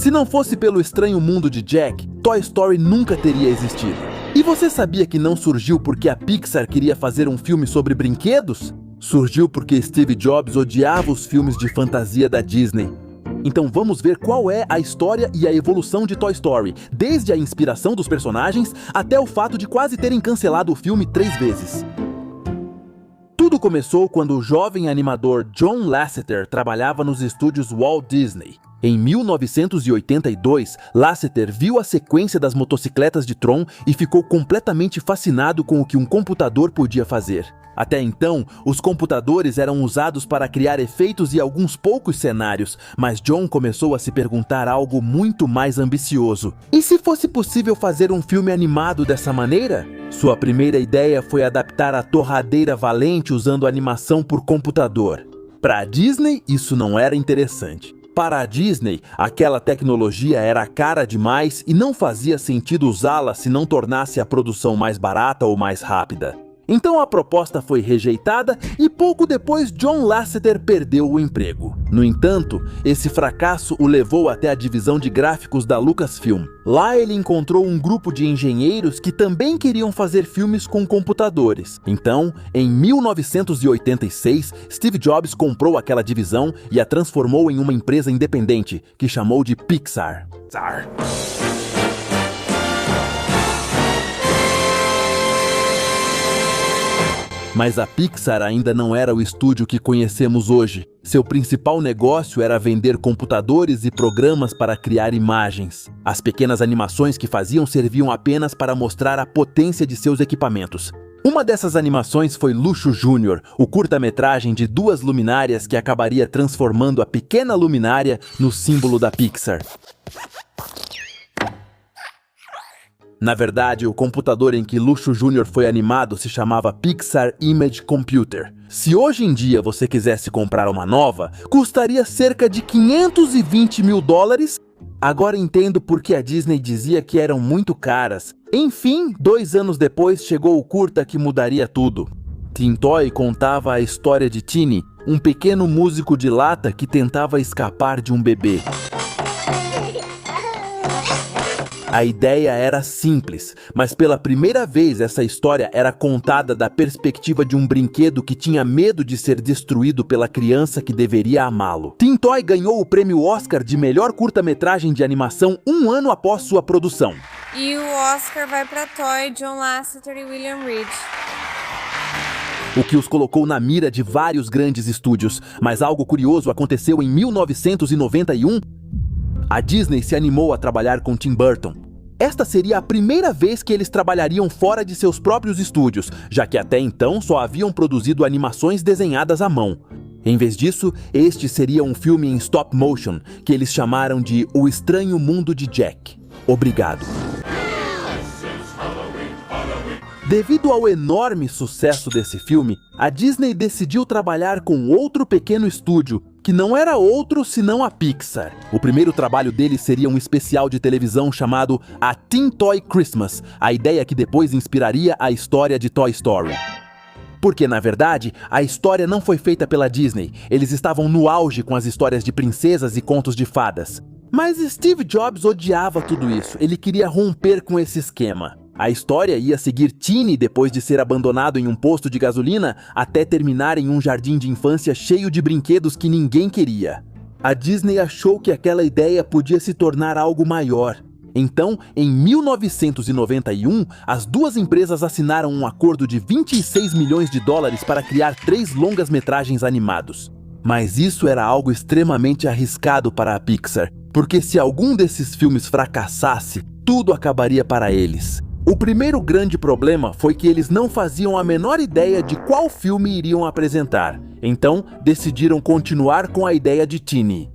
Se não fosse pelo estranho mundo de Jack, Toy Story nunca teria existido. E você sabia que não surgiu porque a Pixar queria fazer um filme sobre brinquedos? Surgiu porque Steve Jobs odiava os filmes de fantasia da Disney. Então vamos ver qual é a história e a evolução de Toy Story, desde a inspiração dos personagens até o fato de quase terem cancelado o filme 3 vezes. Tudo começou quando o jovem animador John Lasseter trabalhava nos estúdios Walt Disney. Em 1982, Lasseter viu a sequência das motocicletas de Tron e ficou completamente fascinado com o que um computador podia fazer. Até então, os computadores eram usados para criar efeitos e alguns poucos cenários, mas John começou a se perguntar algo muito mais ambicioso. E se fosse possível fazer um filme animado dessa maneira? Sua primeira ideia foi adaptar a Torradeira Valente usando animação por computador. Para a Disney, isso não era interessante. Para a Disney, aquela tecnologia era cara demais e não fazia sentido usá-la se não tornasse a produção mais barata ou mais rápida. Então a proposta foi rejeitada e pouco depois John Lasseter perdeu o emprego. No entanto, esse fracasso o levou até a divisão de gráficos da Lucasfilm. Lá ele encontrou um grupo de engenheiros que também queriam fazer filmes com computadores. Então, em 1986, Steve Jobs comprou aquela divisão e a transformou em uma empresa independente, que chamou de Pixar. Mas a Pixar ainda não era o estúdio que conhecemos hoje. Seu principal negócio era vender computadores e programas para criar imagens. As pequenas animações que faziam serviam apenas para mostrar a potência de seus equipamentos. Uma dessas animações foi Luxo Júnior, o curta-metragem de 2 luminárias que acabaria transformando a pequena luminária no símbolo da Pixar. Na verdade, o computador em que Luxo Júnior foi animado se chamava Pixar Image Computer. Se hoje em dia você quisesse comprar uma nova, custaria cerca de $520 mil. Agora entendo por que a Disney dizia que eram muito caras. Enfim, 2 anos depois chegou o curta que mudaria tudo. Tin Toy contava a história de Tiny, um pequeno músico de lata que tentava escapar de um bebê. A ideia era simples, mas pela primeira vez essa história era contada da perspectiva de um brinquedo que tinha medo de ser destruído pela criança que deveria amá-lo. Tin Toy ganhou o prêmio Oscar de melhor curta-metragem de animação 1 ano após sua produção. E o Oscar vai para Toy, John Lasseter e William Reed. O que os colocou na mira de vários grandes estúdios. Mas algo curioso aconteceu em 1991. A Disney se animou a trabalhar com Tim Burton. Esta seria a primeira vez que eles trabalhariam fora de seus próprios estúdios, já que até então só haviam produzido animações desenhadas à mão. Em vez disso, este seria um filme em stop motion, que eles chamaram de O Estranho Mundo de Jack. Obrigado. Devido ao enorme sucesso desse filme, a Disney decidiu trabalhar com outro pequeno estúdio, que não era outro senão a Pixar. O primeiro trabalho deles seria um especial de televisão chamado A Tin Toy Christmas, a ideia que depois inspiraria a história de Toy Story. Porque, na verdade, a história não foi feita pela Disney, eles estavam no auge com as histórias de princesas e contos de fadas. Mas Steve Jobs odiava tudo isso, ele queria romper com esse esquema. A história ia seguir Tiny depois de ser abandonado em um posto de gasolina até terminar em um jardim de infância cheio de brinquedos que ninguém queria. A Disney achou que aquela ideia podia se tornar algo maior. Então, em 1991, as duas empresas assinaram um acordo de $26 milhões para criar 3 longas-metragens animados. Mas isso era algo extremamente arriscado para a Pixar, porque se algum desses filmes fracassasse, tudo acabaria para eles. O primeiro grande problema foi que eles não faziam a menor ideia de qual filme iriam apresentar, então decidiram continuar com a ideia de Tiny.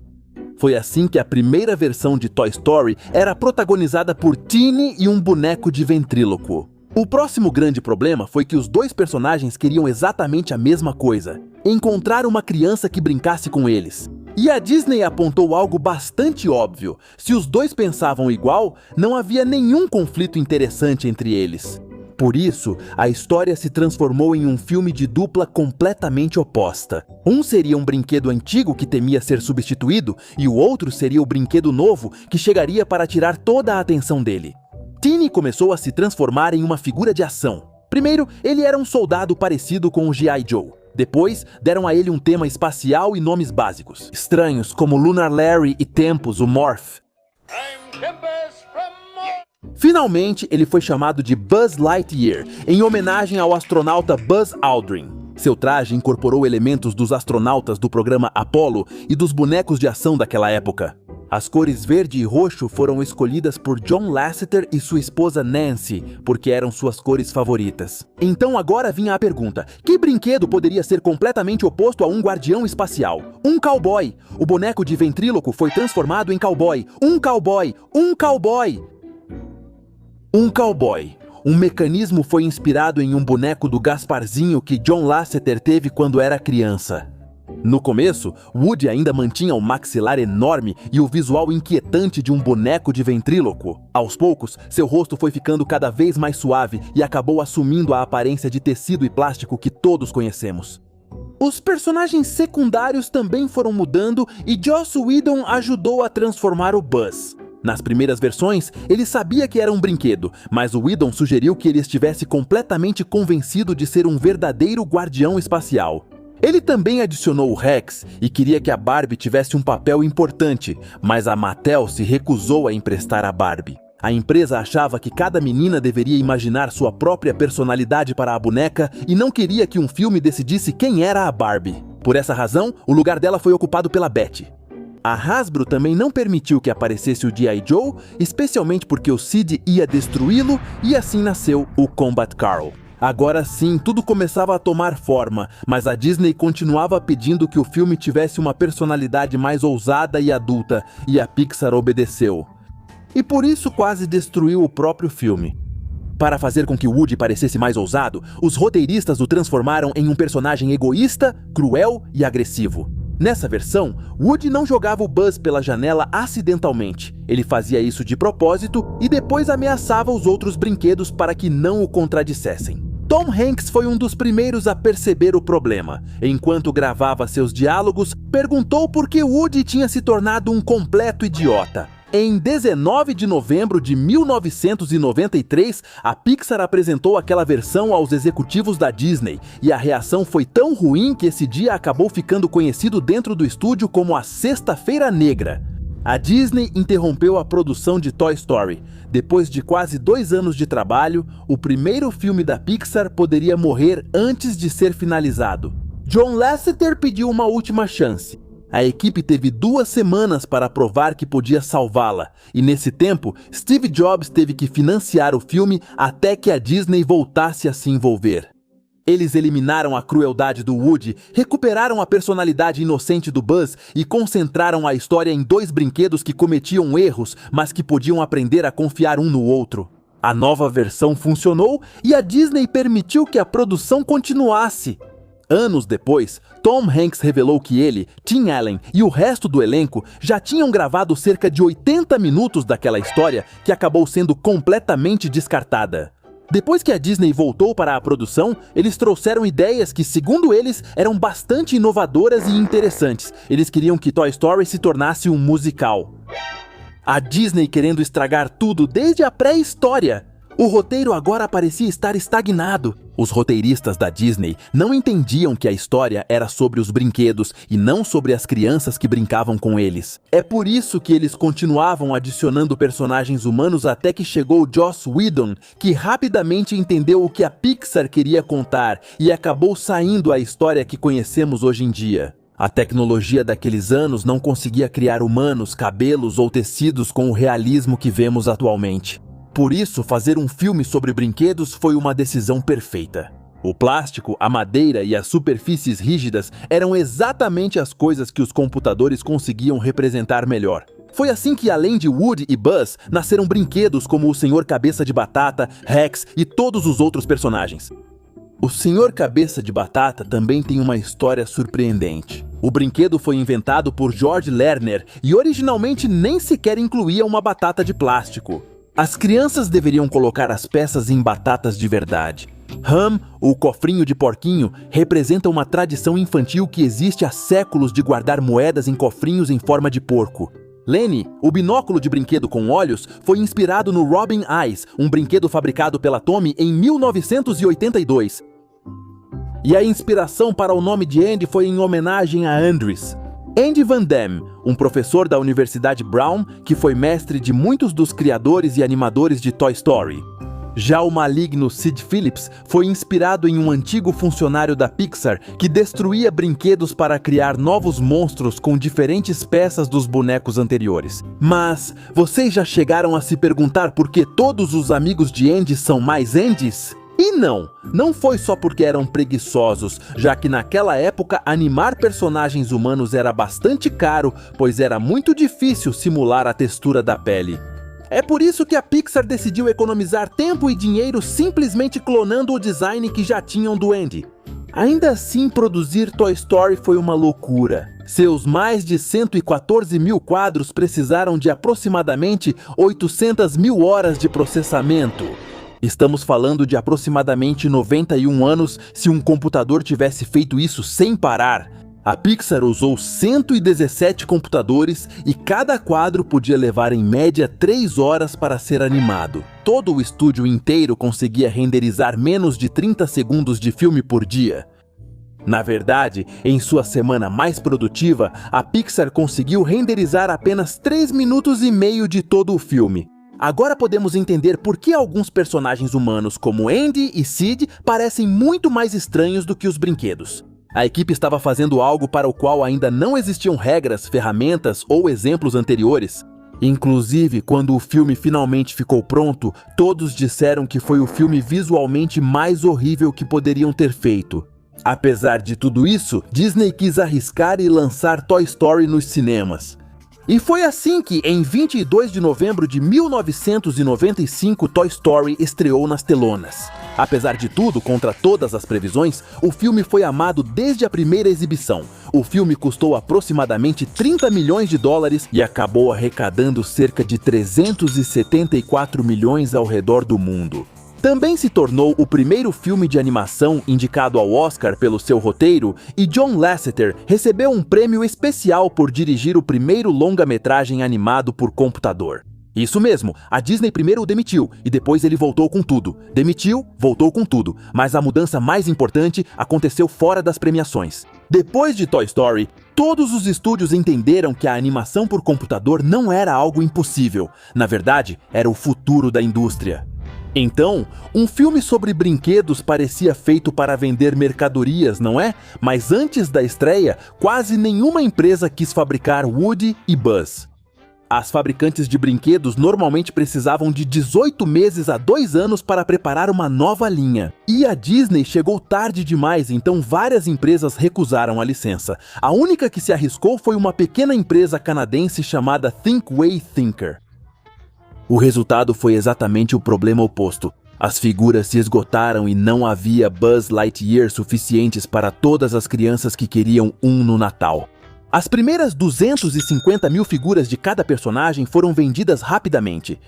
Foi assim que a primeira versão de Toy Story era protagonizada por Tiny e um boneco de ventríloco. O próximo grande problema foi que os 2 personagens queriam exatamente a mesma coisa: encontrar uma criança que brincasse com eles. E a Disney apontou algo bastante óbvio: se os 2 pensavam igual, não havia nenhum conflito interessante entre eles. Por isso, a história se transformou em um filme de dupla completamente oposta. Um seria um brinquedo antigo que temia ser substituído, e o outro seria o brinquedo novo que chegaria para tirar toda a atenção dele. Teeny começou a se transformar em uma figura de ação. Primeiro, ele era um soldado parecido com o G.I. Joe. Depois, deram a ele um tema espacial e nomes básicos, estranhos como Lunar Larry e Tempus, o Morph. Finalmente, ele foi chamado de Buzz Lightyear, em homenagem ao astronauta Buzz Aldrin. Seu traje incorporou elementos dos astronautas do programa Apollo e dos bonecos de ação daquela época. As cores verde e roxo foram escolhidas por John Lasseter e sua esposa Nancy, porque eram suas cores favoritas. Então agora vinha a pergunta: que brinquedo poderia ser completamente oposto a um guardião espacial? Um cowboy! O boneco de ventríloco foi transformado em cowboy. Um cowboy! Um cowboy! Um cowboy. Um mecanismo foi inspirado em um boneco do Gasparzinho que John Lasseter teve quando era criança. No começo, Woody ainda mantinha um maxilar enorme e o visual inquietante de um boneco de ventríloco. Aos poucos, seu rosto foi ficando cada vez mais suave e acabou assumindo a aparência de tecido e plástico que todos conhecemos. Os personagens secundários também foram mudando e Joss Whedon ajudou a transformar o Buzz. Nas primeiras versões, ele sabia que era um brinquedo, mas o Whedon sugeriu que ele estivesse completamente convencido de ser um verdadeiro guardião espacial. Ele também adicionou o Rex e queria que a Barbie tivesse um papel importante, mas a Mattel se recusou a emprestar a Barbie. A empresa achava que cada menina deveria imaginar sua própria personalidade para a boneca e não queria que um filme decidisse quem era a Barbie. Por essa razão, o lugar dela foi ocupado pela Betty. A Hasbro também não permitiu que aparecesse o G.I. Joe, especialmente porque o Sid ia destruí-lo e assim nasceu o Combat Carl. Agora sim, tudo começava a tomar forma, mas a Disney continuava pedindo que o filme tivesse uma personalidade mais ousada e adulta, e a Pixar obedeceu. E por isso quase destruiu o próprio filme. Para fazer com que Woody parecesse mais ousado, os roteiristas o transformaram em um personagem egoísta, cruel e agressivo. Nessa versão, Woody não jogava o Buzz pela janela acidentalmente. Ele fazia isso de propósito e depois ameaçava os outros brinquedos para que não o contradissessem. Tom Hanks foi um dos primeiros a perceber o problema. Enquanto gravava seus diálogos, perguntou por que Woody tinha se tornado um completo idiota. Em 19 de novembro de 1993, a Pixar apresentou aquela versão aos executivos da Disney, e a reação foi tão ruim que esse dia acabou ficando conhecido dentro do estúdio como a Sexta-feira Negra. A Disney interrompeu a produção de Toy Story. Depois de quase 2 anos de trabalho, o primeiro filme da Pixar poderia morrer antes de ser finalizado. John Lasseter pediu uma última chance. A equipe teve 2 semanas para provar que podia salvá-la, e nesse tempo, Steve Jobs teve que financiar o filme até que a Disney voltasse a se envolver. Eles eliminaram a crueldade do Woody, recuperaram a personalidade inocente do Buzz e concentraram a história em 2 brinquedos que cometiam erros, mas que podiam aprender a confiar um no outro. A nova versão funcionou e a Disney permitiu que a produção continuasse. Anos depois, Tom Hanks revelou que ele, Tim Allen e o resto do elenco já tinham gravado cerca de 80 minutos daquela história que acabou sendo completamente descartada. Depois que a Disney voltou para a produção, eles trouxeram ideias que, segundo eles, eram bastante inovadoras e interessantes. Eles queriam que Toy Story se tornasse um musical. A Disney querendo estragar tudo desde a pré-história. O roteiro agora parecia estar estagnado. Os roteiristas da Disney não entendiam que a história era sobre os brinquedos e não sobre as crianças que brincavam com eles. É por isso que eles continuavam adicionando personagens humanos até que chegou Joss Whedon, que rapidamente entendeu o que a Pixar queria contar e acabou saindo a história que conhecemos hoje em dia. A tecnologia daqueles anos não conseguia criar humanos, cabelos ou tecidos com o realismo que vemos atualmente. Por isso, fazer um filme sobre brinquedos foi uma decisão perfeita. O plástico, a madeira e as superfícies rígidas eram exatamente as coisas que os computadores conseguiam representar melhor. Foi assim que, além de Woody e Buzz, nasceram brinquedos como o Senhor Cabeça de Batata, Rex e todos os outros personagens. O Senhor Cabeça de Batata também tem uma história surpreendente. O brinquedo foi inventado por George Lerner e originalmente nem sequer incluía uma batata de plástico. As crianças deveriam colocar as peças em batatas de verdade. Ham, o cofrinho de porquinho, representa uma tradição infantil que existe há séculos de guardar moedas em cofrinhos em forma de porco. Lenny, o binóculo de brinquedo com olhos, foi inspirado no Robin Eyes, um brinquedo fabricado pela Tommy em 1982. E a inspiração para o nome de Andy foi em homenagem a Andres. Andy Van Damme, um professor da Universidade Brown, que foi mestre de muitos dos criadores e animadores de Toy Story. Já o maligno Sid Phillips foi inspirado em um antigo funcionário da Pixar que destruía brinquedos para criar novos monstros com diferentes peças dos bonecos anteriores. Mas vocês já chegaram a se perguntar por que todos os amigos de Andy são mais Andys? E não foi só porque eram preguiçosos, já que naquela época animar personagens humanos era bastante caro, pois era muito difícil simular a textura da pele. É por isso que a Pixar decidiu economizar tempo e dinheiro simplesmente clonando o design que já tinham do Andy. Ainda assim, produzir Toy Story foi uma loucura. Seus mais de 114 mil quadros precisaram de aproximadamente 800 mil horas de processamento. Estamos falando de aproximadamente 91 anos se um computador tivesse feito isso sem parar. A Pixar usou 117 computadores e cada quadro podia levar em média 3 horas para ser animado. Todo o estúdio inteiro conseguia renderizar menos de 30 segundos de filme por dia. Na verdade, em sua semana mais produtiva, a Pixar conseguiu renderizar apenas 3 minutos e meio de todo o filme. Agora podemos entender por que alguns personagens humanos como Andy e Sid parecem muito mais estranhos do que os brinquedos. A equipe estava fazendo algo para o qual ainda não existiam regras, ferramentas ou exemplos anteriores. Inclusive, quando o filme finalmente ficou pronto, todos disseram que foi o filme visualmente mais horrível que poderiam ter feito. Apesar de tudo isso, Disney quis arriscar e lançar Toy Story nos cinemas. E foi assim que, em 22 de novembro de 1995, Toy Story estreou nas telonas. Apesar de tudo, contra todas as previsões, o filme foi amado desde a primeira exibição. O filme custou aproximadamente 30 milhões de dólares e acabou arrecadando cerca de 374 milhões ao redor do mundo. Também se tornou o primeiro filme de animação indicado ao Oscar pelo seu roteiro, e John Lasseter recebeu um prêmio especial por dirigir o primeiro longa-metragem animado por computador. Isso mesmo, a Disney primeiro o demitiu e depois ele voltou com tudo. Demitiu, voltou com tudo, mas a mudança mais importante aconteceu fora das premiações. Depois de Toy Story, todos os estúdios entenderam que a animação por computador não era algo impossível. Na verdade, era o futuro da indústria. Então, um filme sobre brinquedos parecia feito para vender mercadorias, não é? Mas antes da estreia, quase nenhuma empresa quis fabricar Woody e Buzz. As fabricantes de brinquedos normalmente precisavam de 18 meses a 2 anos para preparar uma nova linha. E a Disney chegou tarde demais, então várias empresas recusaram a licença. A única que se arriscou foi uma pequena empresa canadense chamada Thinkway Thinker. O resultado foi exatamente o problema oposto. As figuras se esgotaram e não havia Buzz Lightyear suficientes para todas as crianças que queriam um no Natal. As primeiras 250 mil figuras de cada personagem foram vendidas rapidamente.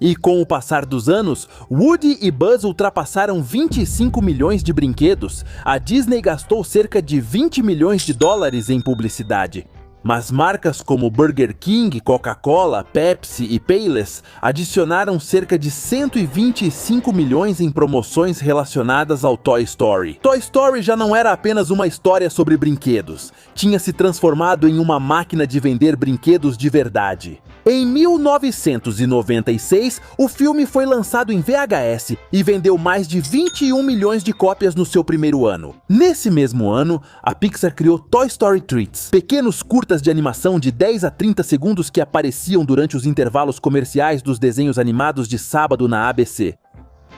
E com o passar dos anos, Woody e Buzz ultrapassaram 25 milhões de brinquedos. A Disney gastou cerca de 20 milhões de dólares em publicidade. Mas marcas como Burger King, Coca-Cola, Pepsi e Payless adicionaram cerca de 125 milhões em promoções relacionadas ao Toy Story. Toy Story já não era apenas uma história sobre brinquedos, tinha se transformado em uma máquina de vender brinquedos de verdade. Em 1996, o filme foi lançado em VHS e vendeu mais de 21 milhões de cópias no seu primeiro ano. Nesse mesmo ano, a Pixar criou Toy Story Treats, pequenos curtas de animação de 10 a 30 segundos que apareciam durante os intervalos comerciais dos desenhos animados de sábado na ABC.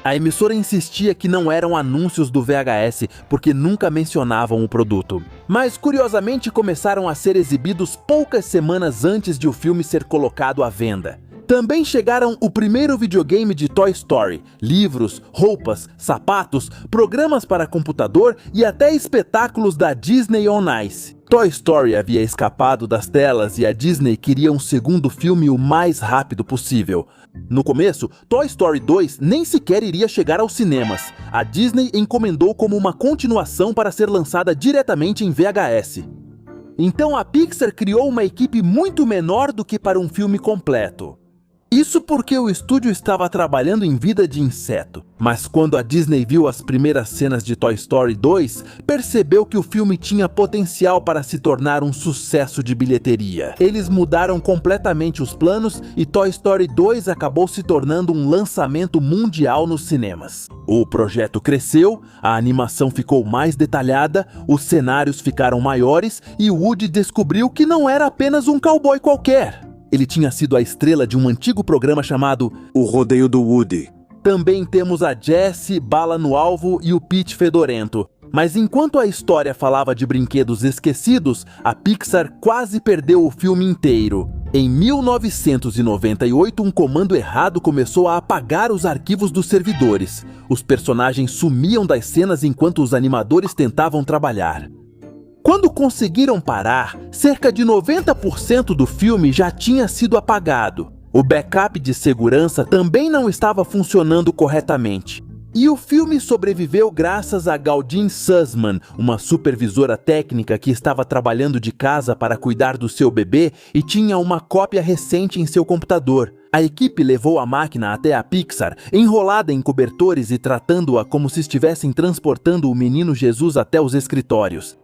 A emissora insistia que não eram anúncios do VHS porque nunca mencionavam o produto. Mas curiosamente começaram a ser exibidos poucas semanas antes de o filme ser colocado à venda. Também chegaram o primeiro videogame de Toy Story, livros, roupas, sapatos, programas para computador e até espetáculos da Disney on Ice. Toy Story havia escapado das telas e a Disney queria um segundo filme o mais rápido possível. No começo, Toy Story 2 nem sequer iria chegar aos cinemas. A Disney encomendou como uma continuação para ser lançada diretamente em VHS. Então a Pixar criou uma equipe muito menor do que para um filme completo. Isso porque o estúdio estava trabalhando em Vida de Inseto. Mas quando a Disney viu as primeiras cenas de Toy Story 2, percebeu que o filme tinha potencial para se tornar um sucesso de bilheteria. Eles mudaram completamente os planos e Toy Story 2 acabou se tornando um lançamento mundial nos cinemas. O projeto cresceu, a animação ficou mais detalhada, os cenários ficaram maiores e Woody descobriu que não era apenas um cowboy qualquer. Ele tinha sido a estrela de um antigo programa chamado O Rodeio do Woody. Também temos a Jessie, Bala no Alvo e o Pete Fedorento. Mas enquanto a história falava de brinquedos esquecidos, a Pixar quase perdeu o filme inteiro. Em 1998, um comando errado começou a apagar os arquivos dos servidores. Os personagens sumiam das cenas enquanto os animadores tentavam trabalhar. Quando conseguiram parar, cerca de 90% do filme já tinha sido apagado. O backup de segurança também não estava funcionando corretamente. E o filme sobreviveu graças a Gaudim Sussman, uma supervisora técnica que estava trabalhando de casa para cuidar do seu bebê e tinha uma cópia recente em seu computador. A equipe levou a máquina até a Pixar, enrolada em cobertores e tratando-a como se estivessem transportando o menino Jesus até os escritórios.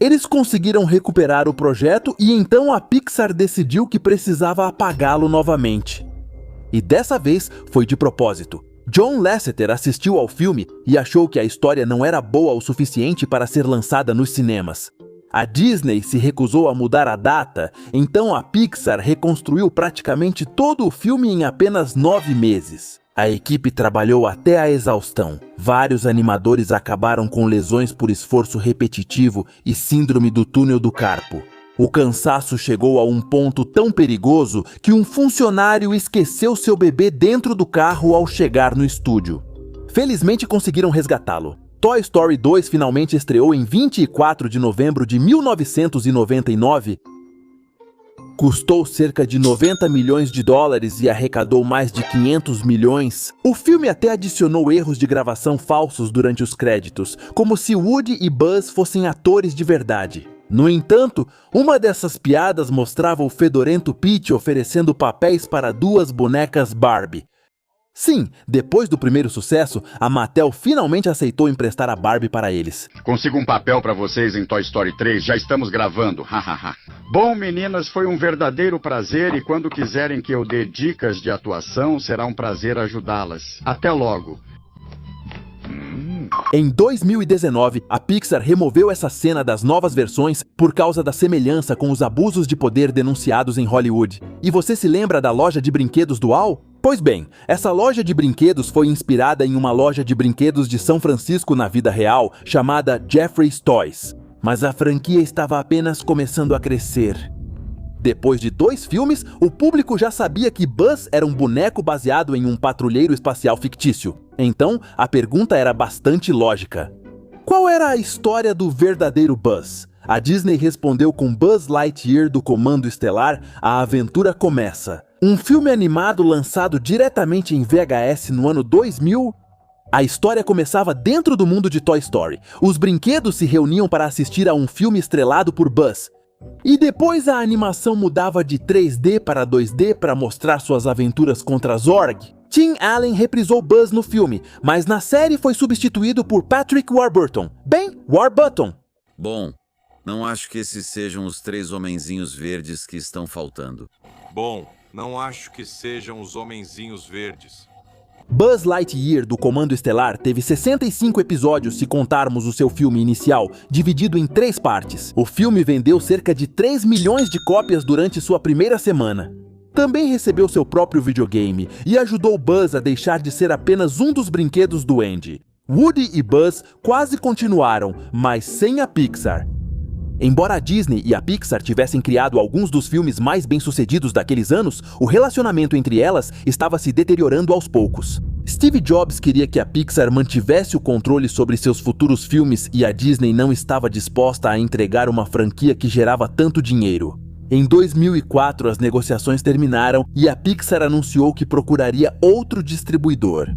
Eles conseguiram recuperar o projeto e então a Pixar decidiu que precisava apagá-lo novamente. E dessa vez foi de propósito. John Lasseter assistiu ao filme e achou que a história não era boa o suficiente para ser lançada nos cinemas. A Disney se recusou a mudar a data, então a Pixar reconstruiu praticamente todo o filme em apenas 9 meses. A equipe trabalhou até a exaustão. Vários animadores acabaram com lesões por esforço repetitivo e síndrome do túnel do carpo. O cansaço chegou a um ponto tão perigoso que um funcionário esqueceu seu bebê dentro do carro ao chegar no estúdio. Felizmente conseguiram resgatá-lo. Toy Story 2 finalmente estreou em 24 de novembro de 1999. Custou cerca de 90 milhões de dólares e arrecadou mais de 500 milhões. O filme até adicionou erros de gravação falsos durante os créditos, como se Woody e Buzz fossem atores de verdade. No entanto, uma dessas piadas mostrava o fedorento Pete oferecendo papéis para 2 bonecas Barbie. Sim, depois do primeiro sucesso, a Mattel finalmente aceitou emprestar a Barbie para eles. Consigo um papel para vocês em Toy Story 3, já estamos gravando, hahaha. Bom, meninas, foi um verdadeiro prazer e quando quiserem que eu dê dicas de atuação, será um prazer ajudá-las. Até logo. Em 2019, a Pixar removeu essa cena das novas versões por causa da semelhança com os abusos de poder denunciados em Hollywood. E você se lembra da loja de brinquedos do Wall? Pois bem, essa loja de brinquedos foi inspirada em uma loja de brinquedos de São Francisco na vida real, chamada Jeffrey's Toys. Mas a franquia estava apenas começando a crescer. Depois de 2 filmes, o público já sabia que Buzz era um boneco baseado em um patrulheiro espacial fictício. Então, a pergunta era bastante lógica. Qual era a história do verdadeiro Buzz? A Disney respondeu com Buzz Lightyear do Comando Estelar, A Aventura Começa. Um filme animado lançado diretamente em VHS no ano 2000. A história começava dentro do mundo de Toy Story. Os brinquedos se reuniam para assistir a um filme estrelado por Buzz. E depois a animação mudava de 3D para 2D para mostrar suas aventuras contra Zorg. Tim Allen reprisou Buzz no filme, mas na série foi substituído por Patrick Warburton. Bem, Warburton. Bom, não acho que esses sejam os 3 homenzinhos verdes que estão faltando. Bom, não acho que sejam os homenzinhos verdes. Buzz Lightyear do Comando Estelar teve 65 episódios se contarmos o seu filme inicial, dividido em 3 partes. O filme vendeu cerca de 3 milhões de cópias durante sua primeira semana. Também recebeu seu próprio videogame e ajudou Buzz a deixar de ser apenas um dos brinquedos do Andy. Woody e Buzz quase continuaram, mas sem a Pixar. Embora a Disney e a Pixar tivessem criado alguns dos filmes mais bem-sucedidos daqueles anos, o relacionamento entre elas estava se deteriorando aos poucos. Steve Jobs queria que a Pixar mantivesse o controle sobre seus futuros filmes e a Disney não estava disposta a entregar uma franquia que gerava tanto dinheiro. Em 2004, as negociações terminaram e a Pixar anunciou que procuraria outro distribuidor.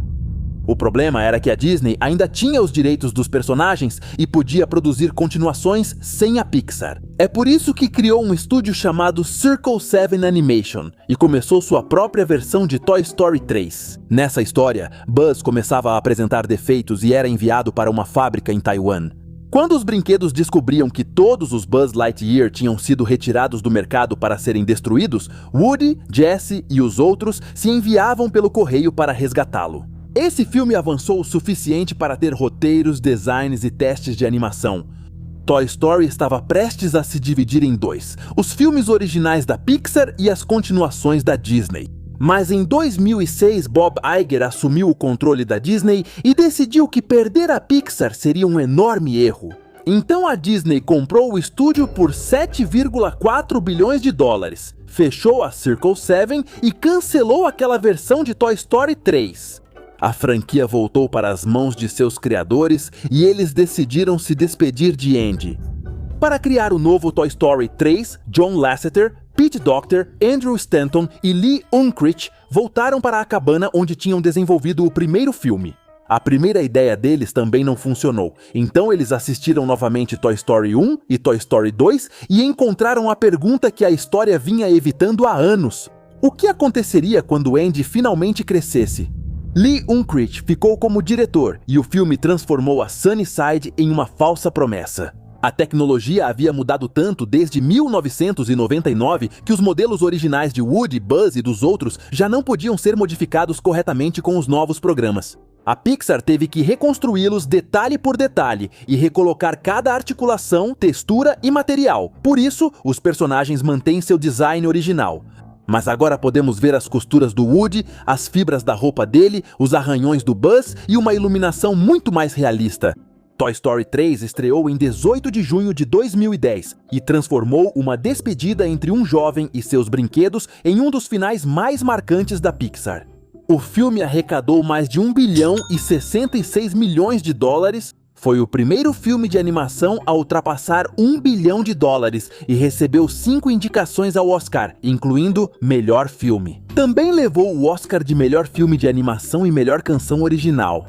O problema era que a Disney ainda tinha os direitos dos personagens e podia produzir continuações sem a Pixar. É por isso que criou um estúdio chamado Circle 7 Animation e começou sua própria versão de Toy Story 3. Nessa história, Buzz começava a apresentar defeitos e era enviado para uma fábrica em Taiwan. Quando os brinquedos descobriam que todos os Buzz Lightyear tinham sido retirados do mercado para serem destruídos, Woody, Jessie e os outros se enviavam pelo correio para resgatá-lo. Esse filme avançou o suficiente para ter roteiros, designs e testes de animação. Toy Story estava prestes a se dividir em dois: os filmes originais da Pixar e as continuações da Disney. Mas em 2006, Bob Iger assumiu o controle da Disney e decidiu que perder a Pixar seria um enorme erro. Então a Disney comprou o estúdio por 7,4 bilhões de dólares, fechou a Circle 7 e cancelou aquela versão de Toy Story 3. A franquia voltou para as mãos de seus criadores e eles decidiram se despedir de Andy. Para criar o novo Toy Story 3, John Lasseter, Pete Docter, Andrew Stanton e Lee Unkrich voltaram para a cabana onde tinham desenvolvido o primeiro filme. A primeira ideia deles também não funcionou, então eles assistiram novamente Toy Story 1 e Toy Story 2 e encontraram a pergunta que a história vinha evitando há anos: o que aconteceria quando Andy finalmente crescesse? Lee Unkrich ficou como diretor e o filme transformou a Sunnyside em uma falsa promessa. A tecnologia havia mudado tanto desde 1999 que os modelos originais de Woody, Buzz e dos outros já não podiam ser modificados corretamente com os novos programas. A Pixar teve que reconstruí-los detalhe por detalhe e recolocar cada articulação, textura e material. Por isso, os personagens mantêm seu design original. Mas agora podemos ver as costuras do Woody, as fibras da roupa dele, os arranhões do Buzz e uma iluminação muito mais realista. Toy Story 3 estreou em 18 de junho de 2010 e transformou uma despedida entre um jovem e seus brinquedos em um dos finais mais marcantes da Pixar. O filme arrecadou mais de 1 bilhão e 66 milhões de dólares, foi o primeiro filme de animação a ultrapassar 1 bilhão de dólares e recebeu 5 indicações ao Oscar, incluindo Melhor Filme. Também levou o Oscar de Melhor Filme de Animação e Melhor Canção Original.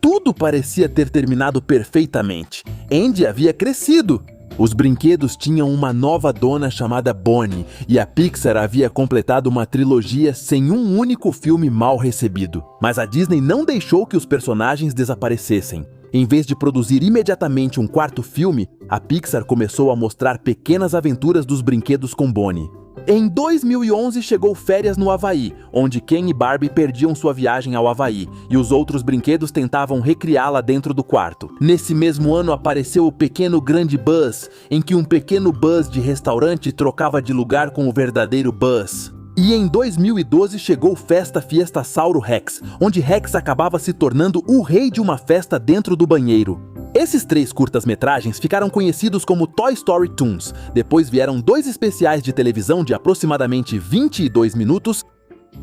Tudo parecia ter terminado perfeitamente. Andy havia crescido. Os brinquedos tinham uma nova dona chamada Bonnie e a Pixar havia completado uma trilogia sem um único filme mal recebido. Mas a Disney não deixou que os personagens desaparecessem. Em vez de produzir imediatamente um quarto filme, a Pixar começou a mostrar pequenas aventuras dos brinquedos com Bonnie. Em 2011 chegou Férias no Havaí, onde Ken e Barbie perdiam sua viagem ao Havaí, e os outros brinquedos tentavam recriá-la dentro do quarto. Nesse mesmo ano apareceu o Pequeno Grande Buzz, em que um pequeno Buzz de restaurante trocava de lugar com o verdadeiro Buzz. E em 2012 chegou Festa Fiestasauro Rex, onde Rex acabava se tornando o rei de uma festa dentro do banheiro. Esses 3 curtas-metragens ficaram conhecidos como Toy Story Toons. Depois vieram 2 especiais de televisão de aproximadamente 22 minutos.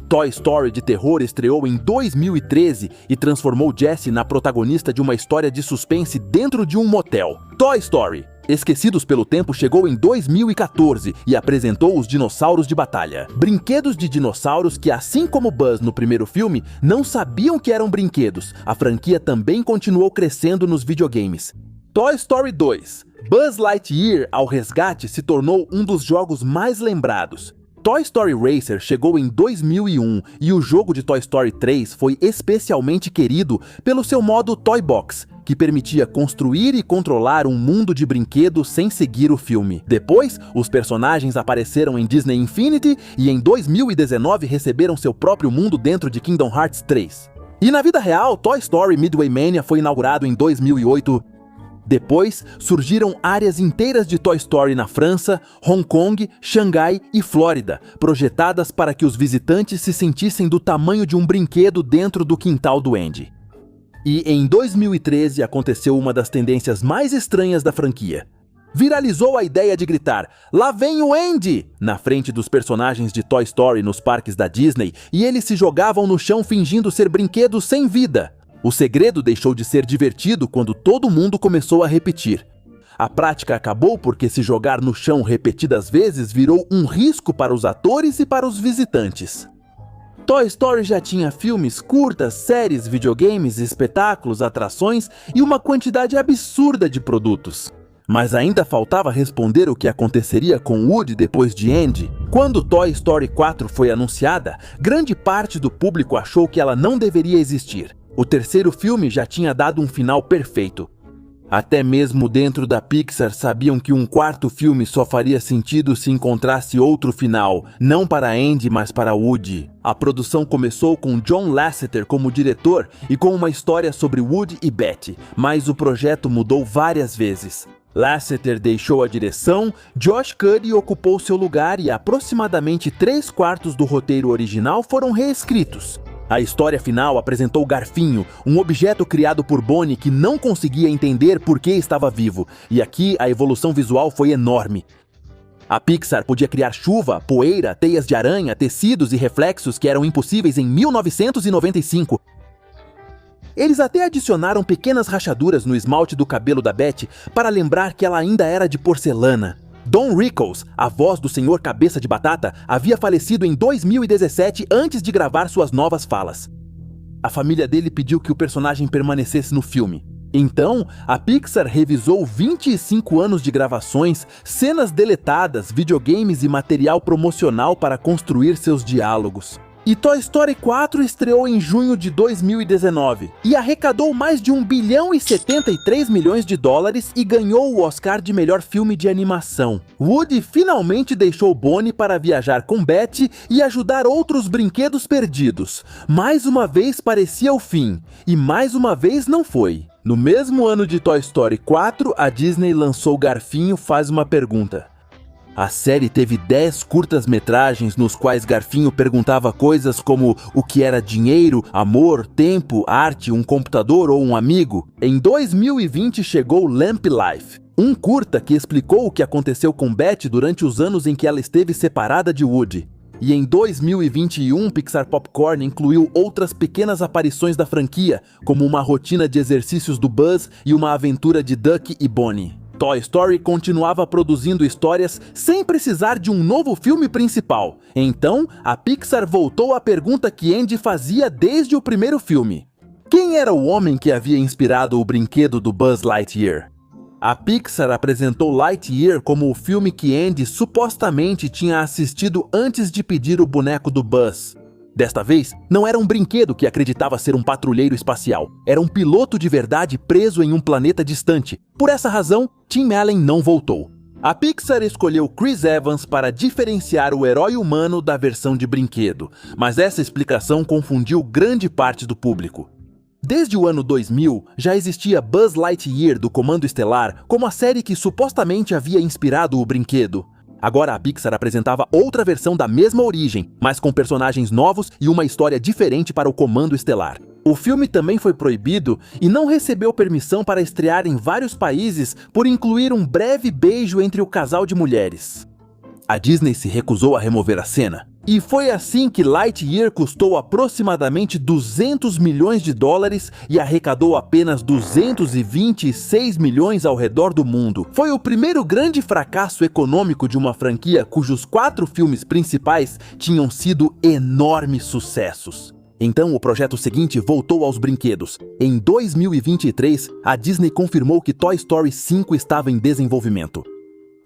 Toy Story de terror estreou em 2013 e transformou Jessie na protagonista de uma história de suspense dentro de um motel. Toy Story Esquecidos pelo Tempo chegou em 2014 e apresentou os dinossauros de batalha. Brinquedos de dinossauros que, assim como Buzz no primeiro filme, não sabiam que eram brinquedos. A franquia também continuou crescendo nos videogames. Toy Story 2. Buzz Lightyear ao resgate se tornou um dos jogos mais lembrados. Toy Story Racer chegou em 2001 e o jogo de Toy Story 3 foi especialmente querido pelo seu modo Toy Box, que permitia construir e controlar um mundo de brinquedos sem seguir o filme. Depois, os personagens apareceram em Disney Infinity e em 2019 receberam seu próprio mundo dentro de Kingdom Hearts 3. E na vida real, Toy Story Midway Mania foi inaugurado em 2008. Depois, surgiram áreas inteiras de Toy Story na França, Hong Kong, Xangai e Flórida, projetadas para que os visitantes se sentissem do tamanho de um brinquedo dentro do quintal do Andy. E em 2013 aconteceu uma das tendências mais estranhas da franquia. viralizou a ideia de gritar "Lá vem o Andy!" na frente dos personagens de Toy Story nos parques da Disney, e eles se jogavam no chão fingindo ser brinquedos sem vida. O segredo deixou de ser divertido quando todo mundo começou a repetir. A prática acabou porque se jogar no chão repetidas vezes virou um risco para os atores e para os visitantes. Toy Story já tinha filmes, curtas, séries, videogames, espetáculos, atrações e uma quantidade absurda de produtos. Mas ainda faltava responder o que aconteceria com Woody depois de Andy. Quando Toy Story 4 foi anunciada, grande parte do público achou que ela não deveria existir. O terceiro filme já tinha dado um final perfeito. Até mesmo dentro da Pixar sabiam que um quarto filme só faria sentido se encontrasse outro final, não para Andy, mas para Woody. A produção começou com John Lasseter como diretor e com uma história sobre Woody e Betty, mas o projeto mudou várias vezes. Lasseter deixou a direção, Josh Cuddy ocupou seu lugar e aproximadamente 3/4 do roteiro original foram reescritos. A história final apresentou Garfinho, um objeto criado por Bonnie que não conseguia entender por que estava vivo, e aqui a evolução visual foi enorme. A Pixar podia criar chuva, poeira, teias de aranha, tecidos e reflexos que eram impossíveis em 1995. Eles até adicionaram pequenas rachaduras no esmalte do cabelo da Betty para lembrar que ela ainda era de porcelana. Don Rickles, a voz do Senhor Cabeça de Batata, havia falecido em 2017 antes de gravar suas novas falas. A família dele pediu que o personagem permanecesse no filme. Então, a Pixar revisou 25 anos de gravações, cenas deletadas, videogames e material promocional para construir seus diálogos. E Toy Story 4 estreou em junho de 2019 e arrecadou mais de $1 bilhão e 73 milhões e ganhou o Oscar de melhor filme de animação. Woody finalmente deixou Bonnie para viajar com Betty e ajudar outros brinquedos perdidos. Mais uma vez parecia o fim, e mais uma vez não foi. No mesmo ano de Toy Story 4, a Disney lançou Garfinho Faz uma Pergunta. A série teve 10 curtas-metragens nos quais Garfinho perguntava coisas como o que era dinheiro, amor, tempo, arte, um computador ou um amigo. Em 2020 chegou Lamp Life, um curta que explicou o que aconteceu com Betty durante os anos em que ela esteve separada de Woody. E em 2021, Pixar Popcorn incluiu outras pequenas aparições da franquia, como uma rotina de exercícios do Buzz e uma aventura de Duck e Bonnie. Toy Story continuava produzindo histórias sem precisar de um novo filme principal. Então, a Pixar voltou à pergunta que Andy fazia desde o primeiro filme. Quem era o homem que havia inspirado o brinquedo do Buzz Lightyear? A Pixar apresentou Lightyear como o filme que Andy supostamente tinha assistido antes de pedir o boneco do Buzz. Desta vez, não era um brinquedo que acreditava ser um patrulheiro espacial. Era um piloto de verdade preso em um planeta distante. Por essa razão, Tim Allen não voltou. A Pixar escolheu Chris Evans para diferenciar o herói humano da versão de brinquedo, mas essa explicação confundiu grande parte do público. Desde o ano 2000, já existia Buzz Lightyear do Comando Estelar como a série que supostamente havia inspirado o brinquedo. Agora a Pixar apresentava outra versão da mesma origem, mas com personagens novos e uma história diferente para o Comando Estelar. O filme também foi proibido e não recebeu permissão para estrear em vários países por incluir um breve beijo entre o casal de mulheres. A Disney se recusou a remover a cena. E foi assim que Lightyear custou aproximadamente $200 milhões e arrecadou apenas 226 milhões ao redor do mundo. Foi o primeiro grande fracasso econômico de uma franquia cujos 4 filmes principais tinham sido enormes sucessos. Então o projeto seguinte voltou aos brinquedos. Em 2023, a Disney confirmou que Toy Story 5 estava em desenvolvimento.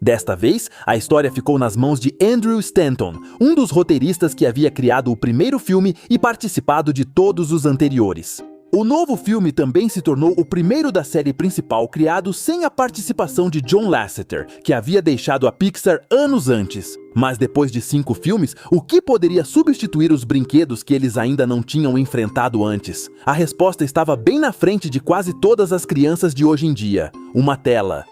Desta vez, a história ficou nas mãos de Andrew Stanton, um dos roteiristas que havia criado o primeiro filme e participado de todos os anteriores. O novo filme também se tornou o primeiro da série principal criado sem a participação de John Lasseter, que havia deixado a Pixar anos antes. Mas depois de 5 filmes, o que poderia substituir os brinquedos que eles ainda não tinham enfrentado antes? A resposta estava bem na frente de quase todas as crianças de hoje em dia: uma tela.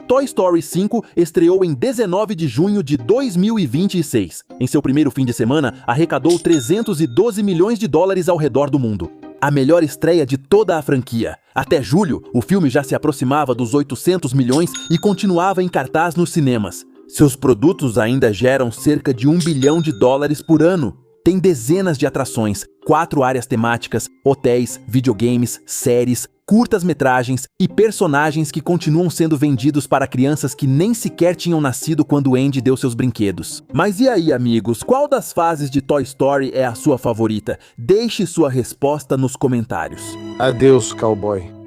Toy Story 5 estreou em 19 de junho de 2026. Em seu primeiro fim de semana, arrecadou $312 milhões ao redor do mundo. A melhor estreia de toda a franquia. Até julho, o filme já se aproximava dos 800 milhões e continuava em cartaz nos cinemas. Seus produtos ainda geram cerca de $1 bilhão por ano. Tem dezenas de atrações, 4 áreas temáticas, hotéis, videogames, séries, curtas-metragens e personagens que continuam sendo vendidos para crianças que nem sequer tinham nascido quando Andy deu seus brinquedos. Mas e aí, amigos, qual das fases de Toy Story é a sua favorita? Deixe sua resposta nos comentários. Adeus, cowboy.